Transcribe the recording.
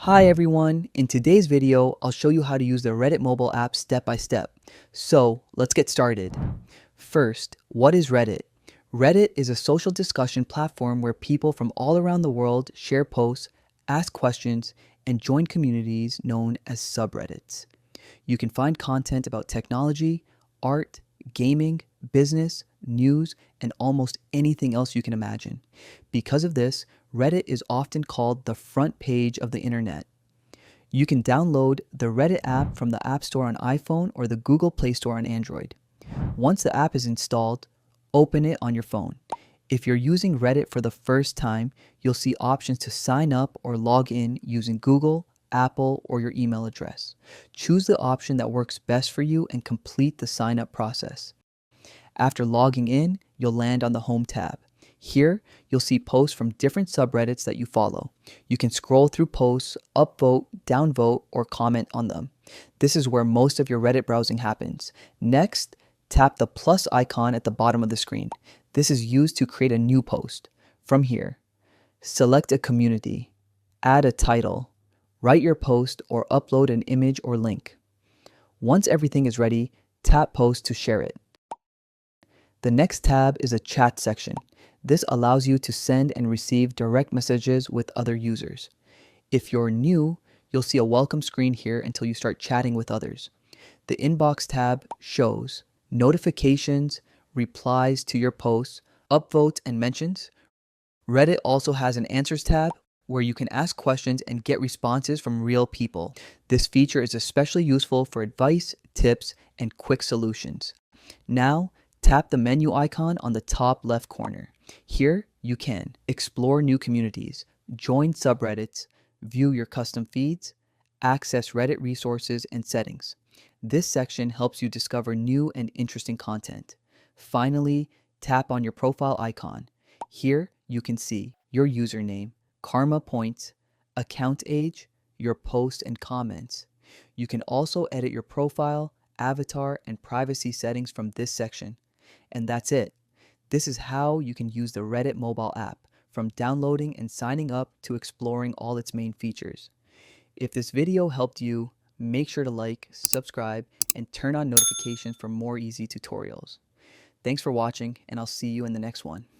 Hi everyone, in today's video, I'll show you how to use the Reddit mobile app step by step. So let's get started. First, what is Reddit? Reddit is a social discussion platform where people from all around the world share posts, ask questions, and join communities known as subreddits. You can find content about technology, art, gaming, business, news, and almost anything else you can imagine. Because of this, Reddit is often called the front page of the internet. You can download the Reddit app from the App Store on iPhone or the Google Play Store on Android. Once the app is installed, open it on your phone. If you're using Reddit for the first time, you'll see options to sign up or log in using Google, Apple, or your email address. Choose the option that works best for you and complete the sign up process. After logging in, you'll land on the Home tab. Here, you'll see posts from different subreddits that you follow. You can scroll through posts, upvote, downvote, or comment on them. This is where most of your Reddit browsing happens. Next, tap the plus icon at the bottom of the screen. This is used to create a new post. From here, select a community, add a title, write your post, or upload an image or link. Once everything is ready, tap post to share it. The next tab is a chat section. This allows you to send and receive direct messages with other users. If you're new, you'll see a welcome screen here until you start chatting with others. The inbox tab shows notifications, replies to your posts, upvotes, and mentions. Reddit also has an answers tab where you can ask questions and get responses from real people. This feature is especially useful for advice, tips, and quick solutions. Now, tap the menu icon on the top left corner. Here, you can explore new communities, join subreddits, view your custom feeds, access Reddit resources and settings. This section helps you discover new and interesting content. Finally, tap on your profile icon. Here, you can see your username, karma points, account age, your posts and comments. You can also edit your profile, avatar, and privacy settings from this section. And that's it. This is how you can use the Reddit mobile app, from downloading and signing up to exploring all its main features. If this video helped you, make sure to like, subscribe, and turn on notifications for more easy tutorials. Thanks for watching, and I'll see you in the next one.